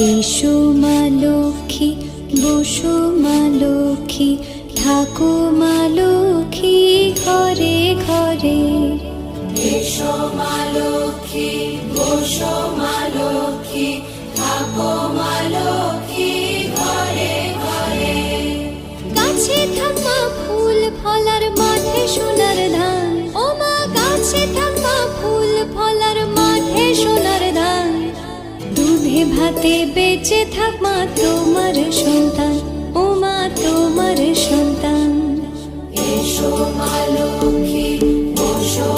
এসো মা লক্ষ্মী, বসো মা লক্ষ্মী, থাকো মা লক্ষ্মী ঘরে ঘরে। এসো মা লক্ষ্মী, বসো মা লক্ষ্মী, থাকো মা লক্ষ্মী ঘরে ঘরে। গাছে থাকা ফুল ফলার মাঠে সোনার ধান, ও মা গাছে থাকা ফুল ফলার মাঠে সোনার ধান। দুধে ভাতে বেঁচে থাক মা তোমার সন্তান, ও মা তোমার সন্তান। এসো মা লক্ষ্মী, বসো